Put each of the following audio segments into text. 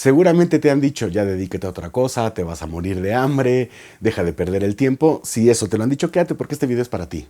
Seguramente te han dicho, ya dedíquete a otra cosa, te vas a morir de hambre, deja de perder el tiempo. Si eso te lo han dicho, quédate porque este video es para ti.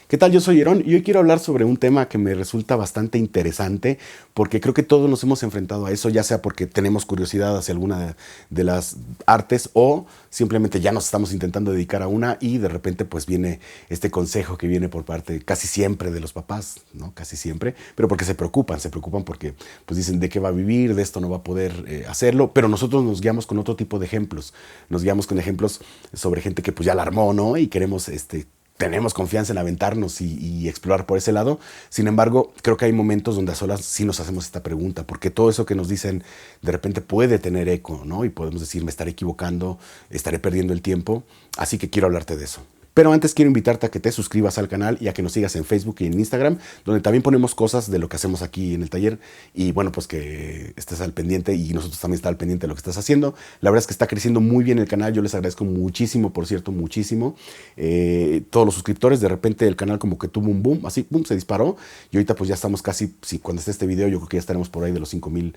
¿Qué tal? Yo soy Herón y hoy quiero hablar sobre un tema que me resulta bastante interesante porque creo que todos nos hemos enfrentado a eso, ya sea porque tenemos curiosidad hacia alguna de las artes o simplemente ya nos estamos intentando dedicar a una y de repente pues viene este consejo que viene por parte casi siempre de los papás, ¿no? Casi siempre, pero porque se preocupan porque pues dicen de qué va a vivir, de esto no va a poder hacerlo, pero nosotros nos guiamos con otro tipo de ejemplos, nos guiamos con ejemplos sobre gente que pues ya la armó, ¿no? Y queremos tenemos confianza en aventarnos y explorar por ese lado. Sin embargo, creo que hay momentos donde a solas sí nos hacemos esta pregunta, porque todo eso que nos dicen de repente puede tener eco, ¿no? Y podemos decir, me estaré equivocando, estaré perdiendo el tiempo, así que quiero hablarte de eso. Pero antes quiero invitarte a que te suscribas al canal y a que nos sigas en Facebook y en Instagram, donde también ponemos cosas de lo que hacemos aquí en el taller. Y bueno, pues que estés al pendiente y nosotros también estar al pendiente de lo que estás haciendo. La verdad es que está creciendo muy bien el canal. Yo les agradezco muchísimo, por cierto, muchísimo. Todos los suscriptores, de repente el canal como que tuvo un boom, así, boom, se disparó. Y ahorita pues ya estamos casi, sí, cuando esté este video, yo creo que ya estaremos por ahí de los 5,000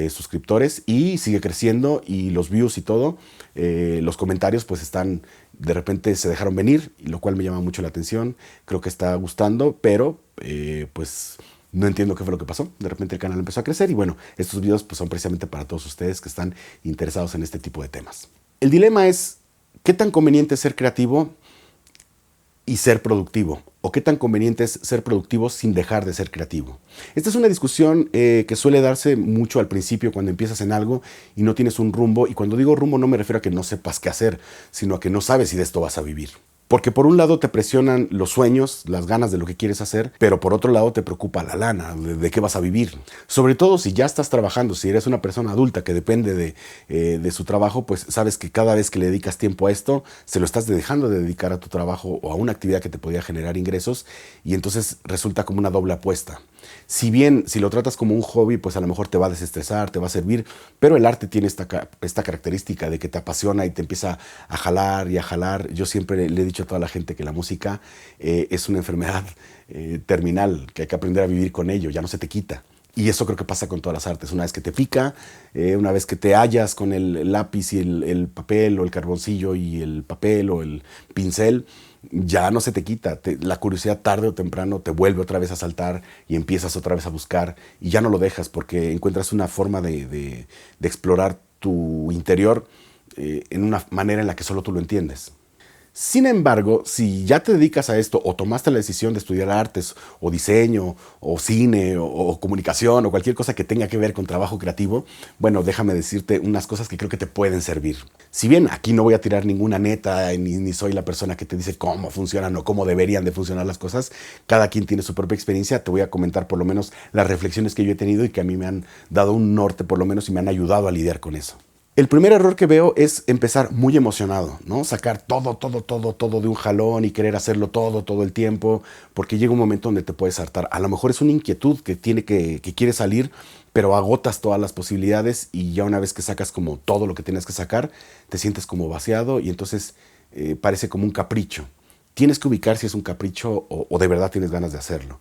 suscriptores. Y sigue creciendo y los views y todo, los comentarios pues están, de repente se dejaron venir, lo cual me llama mucho la atención. Creo que está gustando, pero pues no entiendo qué fue lo que pasó. De repente el canal empezó a crecer y bueno, estos videos pues son precisamente para todos ustedes que están interesados en este tipo de temas. El dilema es, ¿qué tan conveniente es ser creativo y ser productivo? ¿O qué tan conveniente es ser productivo sin dejar de ser creativo? Esta es una discusión que suele darse mucho al principio cuando empiezas en algo y no tienes un rumbo. Y cuando digo rumbo no me refiero a que no sepas qué hacer, sino a que no sabes si de esto vas a vivir. Porque por un lado te presionan los sueños, las ganas de lo que quieres hacer, pero por otro lado te preocupa la lana, de qué vas a vivir. Sobre todo si ya estás trabajando, si eres una persona adulta que depende de su trabajo, pues sabes que cada vez que le dedicas tiempo a esto, se lo estás dejando de dedicar a tu trabajo o a una actividad que te podía generar ingresos y entonces resulta como una doble apuesta. Si bien, si lo tratas como un hobby, pues a lo mejor te va a desestresar, te va a servir, pero el arte tiene esta característica de que te apasiona y te empieza a jalar y a jalar. Yo siempre le he dicho a toda la gente que la música es una enfermedad terminal, que hay que aprender a vivir con ello, ya no se te quita. Y eso creo que pasa con todas las artes. Una vez que te pica, una vez que te hallas con el lápiz y el papel o el carboncillo y el papel o el pincel, ya no se te quita. La curiosidad tarde o temprano te vuelve otra vez a saltar y empiezas otra vez a buscar y ya no lo dejas porque encuentras una forma de explorar tu interior en una manera en la que solo tú lo entiendes. Sin embargo, si ya te dedicas a esto o tomaste la decisión de estudiar artes o diseño o cine o comunicación o cualquier cosa que tenga que ver con trabajo creativo, bueno, déjame decirte unas cosas que creo que te pueden servir. Si bien aquí no voy a tirar ninguna neta ni soy la persona que te dice cómo funcionan o cómo deberían de funcionar las cosas, cada quien tiene su propia experiencia, te voy a comentar por lo menos las reflexiones que yo he tenido y que a mí me han dado un norte por lo menos y me han ayudado a lidiar con eso. El primer error que veo es empezar muy emocionado, ¿no? Sacar todo de un jalón y querer hacerlo todo el tiempo, porque llega un momento donde te puedes hartar. A lo mejor es una inquietud que quiere salir, pero agotas todas las posibilidades y ya una vez que sacas como todo lo que tienes que sacar, te sientes como vaciado y entonces parece como un capricho. Tienes que ubicar si es un capricho o de verdad tienes ganas de hacerlo.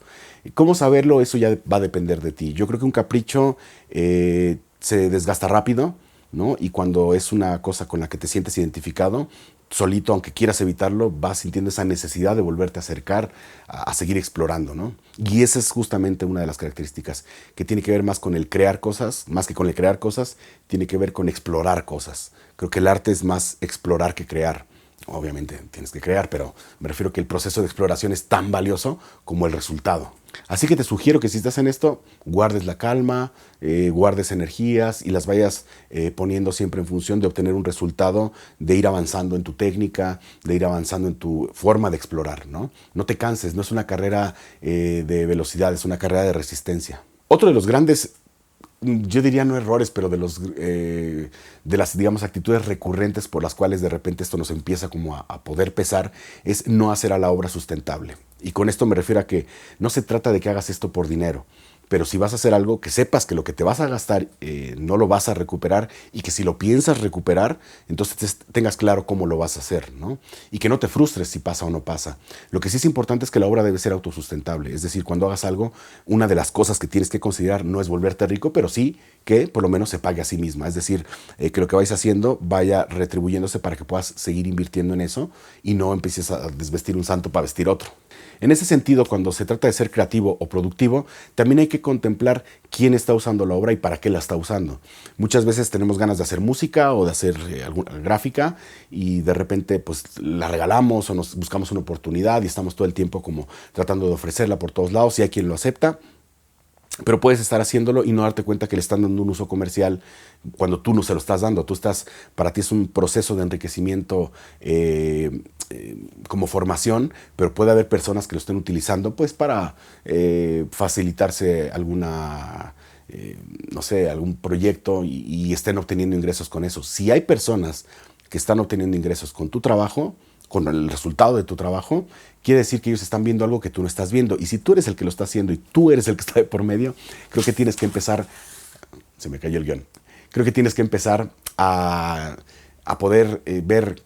¿Cómo saberlo? Eso ya va a depender de ti. Yo creo que un capricho se desgasta rápido, ¿no? Y cuando es una cosa con la que te sientes identificado, solito, aunque quieras evitarlo, vas sintiendo esa necesidad de volverte a acercar, a seguir explorando, ¿no? Y esa es justamente una de las características que tiene que ver más con el crear cosas, más que con el crear cosas, tiene que ver con explorar cosas. Creo que el arte es más explorar que crear. Obviamente tienes que crear, pero me refiero que el proceso de exploración es tan valioso como el resultado. Así que te sugiero que si estás en esto, guardes la calma, guardes energías y las vayas poniendo siempre en función de obtener un resultado, de ir avanzando en tu técnica, de ir avanzando en tu forma de explorar, ¿no? No te canses, no es una carrera de velocidad, es una carrera de resistencia. Otro de los grandes, yo diría no errores, pero de las, digamos, actitudes recurrentes por las cuales de repente esto nos empieza como a poder pesar, es no hacer a la obra sustentable. Y con esto me refiero a que no se trata de que hagas esto por dinero, Pero si vas a hacer algo, que sepas que lo que te vas a gastar no lo vas a recuperar y que si lo piensas recuperar, entonces tengas claro cómo lo vas a hacer, ¿no? Y que no te frustres si pasa o no pasa. Lo que sí es importante es que la obra debe ser autosustentable. Es decir, cuando hagas algo, una de las cosas que tienes que considerar no es volverte rico, pero sí que por lo menos se pague a sí misma. Es decir, que lo que vayas haciendo vaya retribuyéndose para que puedas seguir invirtiendo en eso y no empieces a desvestir un santo para vestir otro. En ese sentido, cuando se trata de ser creativo o productivo, también hay que contemplar quién está usando la obra y para qué la está usando. Muchas veces tenemos ganas de hacer música o de hacer alguna gráfica y de repente pues la regalamos o nos buscamos una oportunidad y estamos todo el tiempo como tratando de ofrecerla por todos lados y hay quien lo acepta. Pero puedes estar haciéndolo y no darte cuenta que le están dando un uso comercial cuando tú no se lo estás dando. Para ti es un proceso de enriquecimiento como formación, pero puede haber personas que lo estén utilizando pues para facilitarse alguna, no sé, algún proyecto y estén obteniendo ingresos con eso. Si hay personas que están obteniendo ingresos con tu trabajo, con el resultado de tu trabajo, quiere decir que ellos están viendo algo que tú no estás viendo. Y si tú eres el que lo está haciendo y tú eres el que está de por medio, creo que tienes que empezar, se me cayó el guión, creo que tienes que empezar a poder ver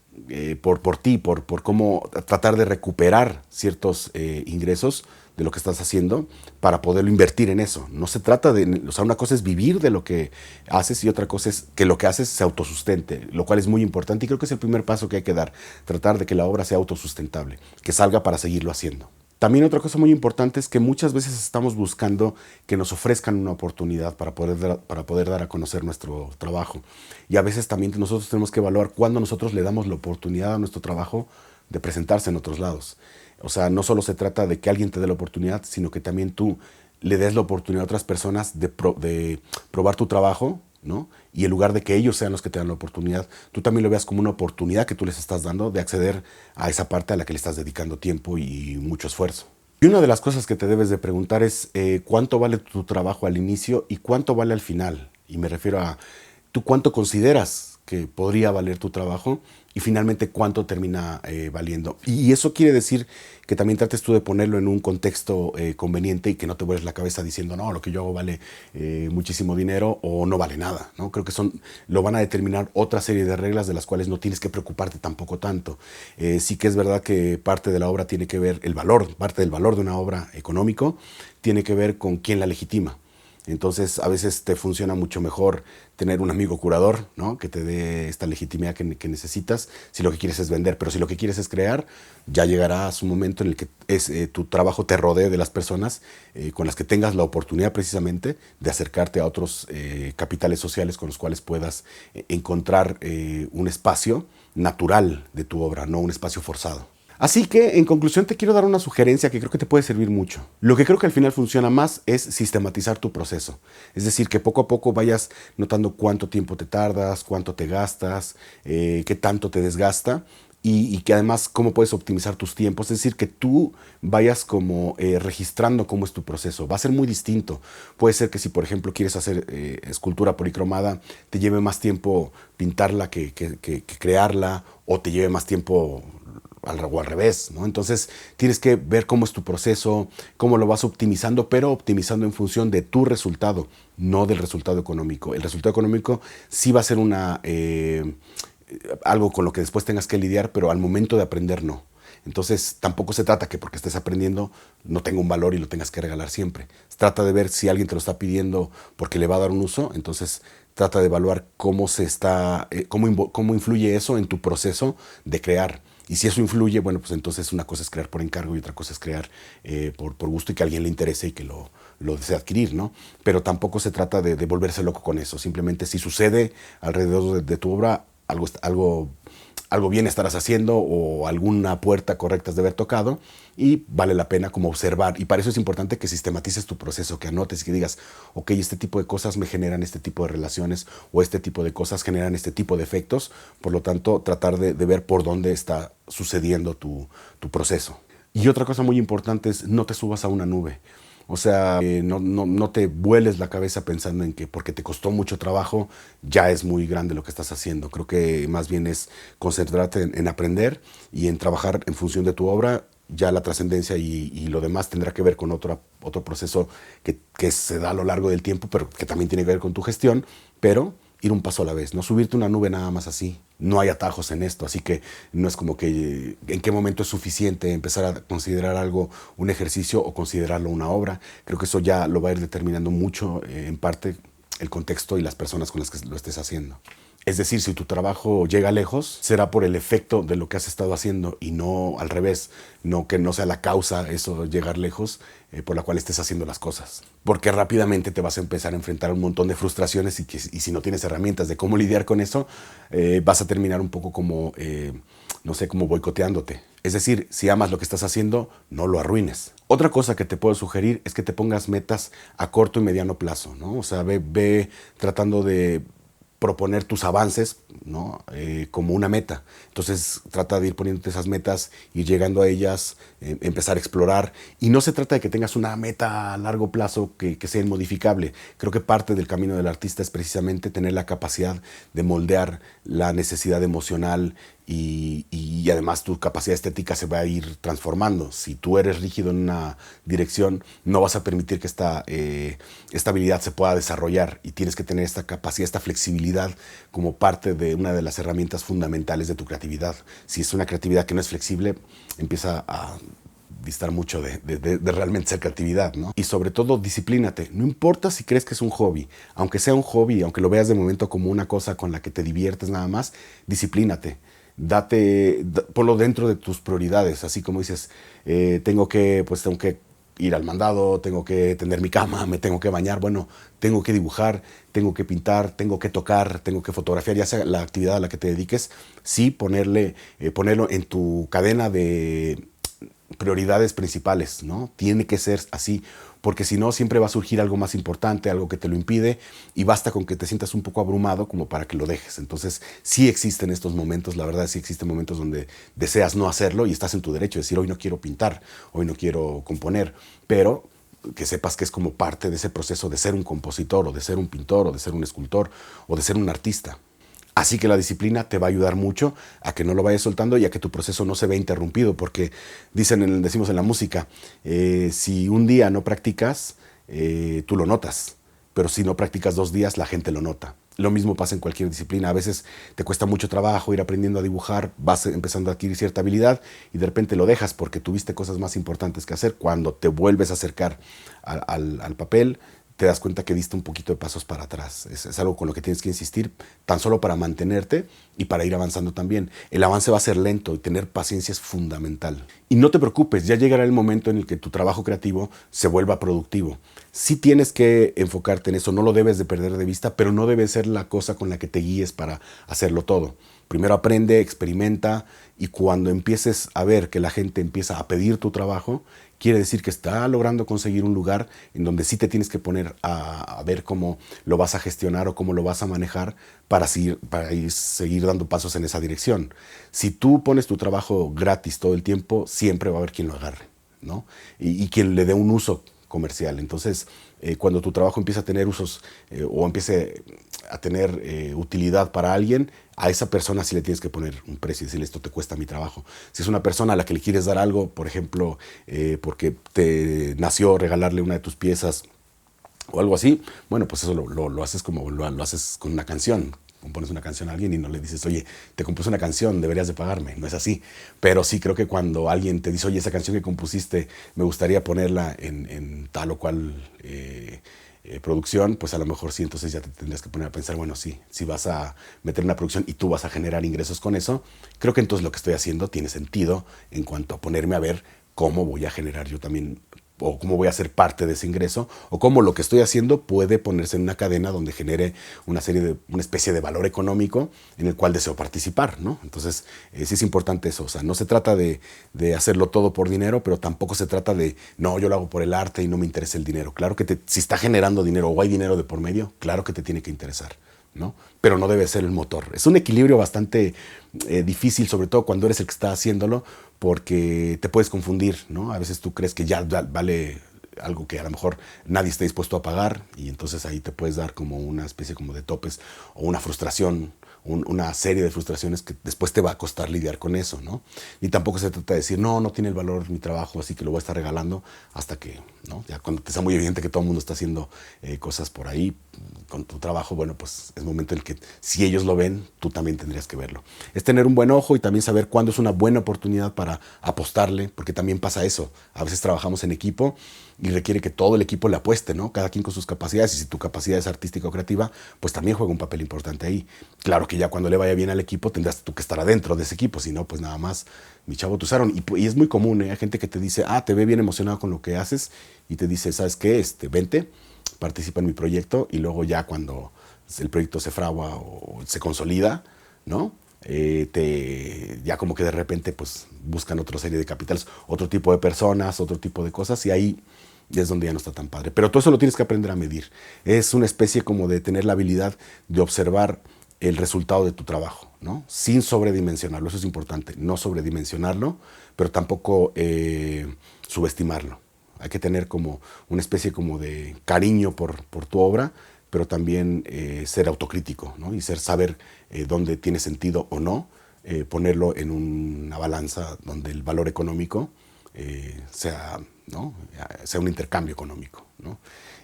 por ti, por cómo tratar de recuperar ciertos ingresos de lo que estás haciendo para poderlo invertir en eso. No se trata de, o sea, una cosa es vivir de lo que haces y otra cosa es que lo que haces se autosustente, lo cual es muy importante y creo que es el primer paso que hay que dar, tratar de que la obra sea autosustentable, que salga para seguirlo haciendo. También otra cosa muy importante es que muchas veces estamos buscando que nos ofrezcan una oportunidad para poder dar a conocer nuestro trabajo. Y a veces también nosotros tenemos que evaluar cuándo nosotros le damos la oportunidad a nuestro trabajo de presentarse en otros lados. O sea, no solo se trata de que alguien te dé la oportunidad, sino que también tú le des la oportunidad a otras personas de probar tu trabajo, ¿no? Y en lugar de que ellos sean los que te dan la oportunidad, tú también lo veas como una oportunidad que tú les estás dando de acceder a esa parte a la que le estás dedicando tiempo y mucho esfuerzo. Y una de las cosas que te debes de preguntar es cuánto vale tu trabajo al inicio y cuánto vale al final. Y me refiero a tú cuánto consideras que podría valer tu trabajo y finalmente cuánto termina valiendo. Y eso quiere decir que también trates tú de ponerlo en un contexto conveniente y que no te vuelves la cabeza diciendo, no, lo que yo hago vale muchísimo dinero o no vale nada, ¿no? Creo que lo van a determinar otra serie de reglas de las cuales no tienes que preocuparte tampoco tanto. Sí que es verdad que parte de la obra tiene que ver, parte del valor de una obra económico tiene que ver con quién la legitima. Entonces, a veces te funciona mucho mejor tener un amigo curador, ¿no? Que te dé esta legitimidad que necesitas si lo que quieres es vender. Pero si lo que quieres es crear, ya llegará su momento en el que tu trabajo te rodee de las personas con las que tengas la oportunidad precisamente de acercarte a otros capitales sociales con los cuales puedas encontrar un espacio natural de tu obra, no un espacio forzado. Así que, en conclusión, te quiero dar una sugerencia que creo que te puede servir mucho. Lo que creo que al final funciona más es sistematizar tu proceso. Es decir, que poco a poco vayas notando cuánto tiempo te tardas, cuánto te gastas, qué tanto te desgasta y que además cómo puedes optimizar tus tiempos. Es decir, que tú vayas como registrando cómo es tu proceso. Va a ser muy distinto. Puede ser que si, por ejemplo, quieres hacer escultura policromada, te lleve más tiempo pintarla que crearla o te lleve más tiempo o al revés, ¿no? Entonces tienes que ver cómo es tu proceso, cómo lo vas optimizando, pero optimizando en función de tu resultado, no del resultado económico. El resultado económico sí va a ser algo con lo que después tengas que lidiar, pero al momento de aprender no. Entonces tampoco se trata que porque estés aprendiendo no tenga un valor y lo tengas que regalar siempre. Se trata de ver si alguien te lo está pidiendo porque le va a dar un uso, entonces trata de evaluar cómo influye eso en tu proceso de crear. Y si eso influye, bueno, pues entonces una cosa es crear por encargo y otra cosa es crear por gusto y que a alguien le interese y que lo desee adquirir, ¿no? Pero tampoco se trata de volverse loco con eso. Simplemente si sucede alrededor de tu obra algo bien estarás haciendo o alguna puerta correcta has de haber tocado y vale la pena como observar. Y para eso es importante que sistematices tu proceso, que anotes y que digas, ok, este tipo de cosas me generan este tipo de relaciones o este tipo de cosas generan este tipo de efectos. Por lo tanto, tratar de ver por dónde está sucediendo tu proceso. Y otra cosa muy importante es no te subas a una nube. O sea, no te vueles la cabeza pensando en que porque te costó mucho trabajo ya es muy grande lo que estás haciendo. Creo que más bien es concentrarte en aprender y en trabajar en función de tu obra ya la trascendencia y lo demás tendrá que ver con otro proceso que se da a lo largo del tiempo, pero que también tiene que ver con tu gestión, pero ir un paso a la vez, no subirte una nube nada más así. No hay atajos en esto, así que no es como que en qué momento es suficiente empezar a considerar algo un ejercicio o considerarlo una obra. Creo que eso ya lo va a ir determinando mucho, en parte, el contexto y las personas con las que lo estés haciendo. Es decir, si tu trabajo llega lejos, será por el efecto de lo que has estado haciendo y no al revés, no que no sea la causa eso llegar lejos por la cual estés haciendo las cosas. Porque rápidamente te vas a empezar a enfrentar a un montón de frustraciones y si no tienes herramientas de cómo lidiar con eso, vas a terminar un poco como, no sé, como boicoteándote. Es decir, si amas lo que estás haciendo, no lo arruines. Otra cosa que te puedo sugerir es que te pongas metas a corto y mediano plazo, ¿no? O sea, ve tratando de proponer tus avances, ¿no? Como una meta. Entonces trata de ir poniéndote esas metas, ir llegando a ellas, empezar a explorar. Y no se trata de que tengas una meta a largo plazo que sea inmodificable. Creo que parte del camino del artista es precisamente tener la capacidad de moldear la necesidad emocional y además tu capacidad estética se va a ir transformando. Si tú eres rígido en una dirección, no vas a permitir que esta habilidad se pueda desarrollar y tienes que tener esta capacidad, esta flexibilidad como parte de una de las herramientas fundamentales de tu creatividad. Si es una creatividad que no es flexible, empieza a distar mucho de realmente ser creatividad, ¿no? Y sobre todo, disciplínate. No importa si crees que es un hobby, aunque sea un hobby, aunque lo veas de momento como una cosa con la que te diviertes nada más, disciplínate. Ponlo dentro de tus prioridades, así como dices, tengo que ir al mandado, tengo que tender mi cama, me tengo que bañar, bueno, tengo que dibujar, tengo que pintar, tengo que tocar, tengo que fotografiar, ya sea la actividad a la que te dediques, sí ponerlo en tu cadena de prioridades principales, ¿no? Tiene que ser así, porque si no, siempre va a surgir algo más importante, algo que te lo impide, y basta con que te sientas un poco abrumado como para que lo dejes. Entonces, sí existen estos momentos, la verdad, sí existen momentos donde deseas no hacerlo y estás en tu derecho de decir, hoy no quiero pintar, hoy no quiero componer, pero que sepas que es como parte de ese proceso de ser un compositor, o de ser un pintor, o de ser un escultor, o de ser un artista. Así que la disciplina te va a ayudar mucho a que no lo vayas soltando y a que tu proceso no se vea interrumpido, porque decimos en la música, si un día no practicas, tú lo notas, pero si no practicas 2 días, la gente lo nota. Lo mismo pasa en cualquier disciplina. A veces te cuesta mucho trabajo ir aprendiendo a dibujar, vas empezando a adquirir cierta habilidad y de repente lo dejas porque tuviste cosas más importantes que hacer. Cuando te vuelves a acercar al papel, te das cuenta que diste un poquito de pasos para atrás. Es algo con lo que tienes que insistir, tan solo para mantenerte y para ir avanzando también. El avance va a ser lento y tener paciencia es fundamental. Y no te preocupes, ya llegará el momento en el que tu trabajo creativo se vuelva productivo. Sí tienes que enfocarte en eso, no lo debes de perder de vista, pero no debe ser la cosa con la que te guíes para hacerlo todo. Primero aprende, experimenta y cuando empieces a ver que la gente empieza a pedir tu trabajo, quiere decir que está logrando conseguir un lugar en donde sí te tienes que poner a ver cómo lo vas a gestionar o cómo lo vas a manejar para seguir dando pasos en esa dirección. Si tú pones tu trabajo gratis todo el tiempo, siempre va a haber quien lo agarre, ¿no? Y quien le dé un uso comercial. Entonces, cuando tu trabajo empieza a tener usos o empiece a tener utilidad para alguien, a esa persona sí le tienes que poner un precio y decirle esto te cuesta mi trabajo. Si es una persona a la que le quieres dar algo, por ejemplo, porque te nació regalarle una de tus piezas o algo así, bueno, pues eso lo haces como lo haces con una canción. Compones una canción a alguien y no le dices, oye, te compuse una canción, deberías de pagarme. No es así. Pero sí creo que cuando alguien te dice, oye, esa canción que compusiste, me gustaría ponerla en tal o cual producción, pues a lo mejor sí, entonces ya te tendrías que poner a pensar, bueno, sí, si vas a meter una producción y tú vas a generar ingresos con eso, creo que entonces lo que estoy haciendo tiene sentido en cuanto a ponerme a ver cómo voy a generar yo también o cómo voy a ser parte de ese ingreso, o cómo lo que estoy haciendo puede ponerse en una cadena donde genere una especie de valor económico en el cual deseo participar, ¿no? Entonces, sí es importante eso, o sea, no se trata de hacerlo todo por dinero, pero tampoco se trata de, no, yo lo hago por el arte y no me interesa el dinero. Claro que si está generando dinero o hay dinero de por medio, claro que te tiene que interesar, ¿no? Pero no debe ser el motor. Es un equilibrio bastante difícil, sobre todo cuando eres el que está haciéndolo, porque te puedes confundir, ¿no? A veces tú crees que ya vale algo que a lo mejor nadie está dispuesto a pagar, y entonces ahí te puedes dar como una especie como de topes o una frustración, una serie de frustraciones que después te va a costar lidiar con eso, ¿no? Ni tampoco se trata de decir, no tiene el valor mi trabajo, así que lo voy a estar regalando hasta que, ¿no? Ya cuando te sea muy evidente que todo el mundo está haciendo cosas por ahí con tu trabajo, bueno, pues es momento en el que si ellos lo ven, tú también tendrías que verlo. Es tener un buen ojo y también saber cuándo es una buena oportunidad para apostarle, porque también pasa eso. A veces trabajamos en equipo y requiere que todo el equipo le apueste, ¿no? Cada quien con sus capacidades, y si tu capacidad es artística o creativa, pues también juega un papel importante ahí. Claro que ya cuando le vaya bien al equipo tendrás tú que estar adentro de ese equipo, si no, pues nada más, mi chavo, te usaron. Y es muy común, ¿eh? Hay gente que te dice, te ve bien emocionado con lo que haces, y te dice, ¿sabes qué? Vente, participa en mi proyecto, y luego ya cuando el proyecto se fragua o se consolida, ¿no? Ya como que de repente pues buscan otra serie de capitales, otro tipo de personas, otro tipo de cosas, y ahí es donde ya no está tan padre. Pero todo eso lo tienes que aprender a medir. Es una especie como de tener la habilidad de observar el resultado de tu trabajo, ¿no? Sin sobredimensionarlo, eso es importante, no sobredimensionarlo, pero tampoco subestimarlo. Hay que tener como una especie como de cariño por tu obra, pero también ser autocrítico, ¿no? Y saber dónde tiene sentido o no, ponerlo en una balanza donde el valor económico sea, ¿no? Sea un intercambio económico, ¿no?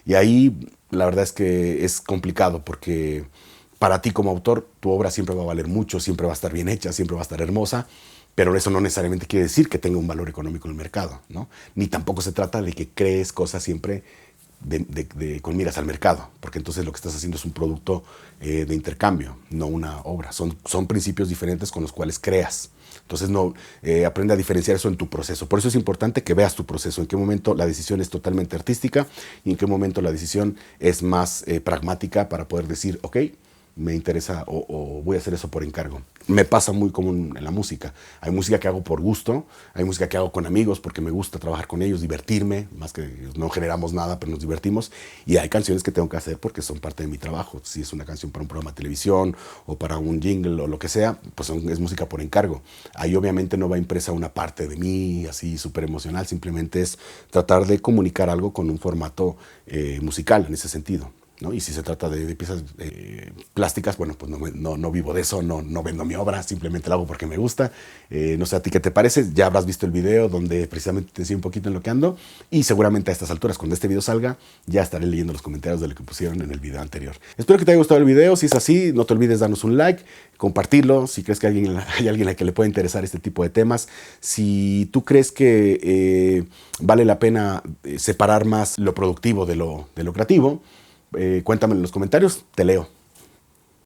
Y ahí la verdad es que es complicado, porque para ti como autor tu obra siempre va a valer mucho, siempre va a estar bien hecha, siempre va a estar hermosa, pero eso no necesariamente quiere decir que tenga un valor económico en el mercado, ¿no? Ni tampoco se trata de que crees cosas siempre con miras al mercado, porque entonces lo que estás haciendo es un producto de intercambio, no una obra. Son principios diferentes con los cuales creas. Entonces aprende a diferenciar eso en tu proceso. Por eso es importante que veas tu proceso, en qué momento la decisión es totalmente artística y en qué momento la decisión es más pragmática, para poder decir, ok, me interesa o voy a hacer eso por encargo. Me pasa muy común en la música. Hay música que hago por gusto, hay música que hago con amigos porque me gusta trabajar con ellos, divertirme, más que no generamos nada, pero nos divertimos. Y hay canciones que tengo que hacer porque son parte de mi trabajo. Si es una canción para un programa de televisión o para un jingle o lo que sea, pues es música por encargo. Ahí obviamente no va impresa una parte de mí así súper emocional, simplemente es tratar de comunicar algo con un formato musical en ese sentido, ¿no? Y si se trata de piezas plásticas, bueno, pues no vivo de eso, no vendo mi obra, simplemente la hago porque me gusta. No sé a ti qué te parece, ya habrás visto el video donde precisamente te enseño un poquito en lo que ando, y seguramente a estas alturas, cuando este video salga, ya estaré leyendo los comentarios de lo que pusieron en el video anterior. Espero que te haya gustado el video. Si es así, no te olvides darnos un like, compartirlo, si crees que hay alguien a que le pueda interesar este tipo de temas. Si tú crees que vale la pena separar más lo productivo de lo creativo, cuéntame en los comentarios, te leo.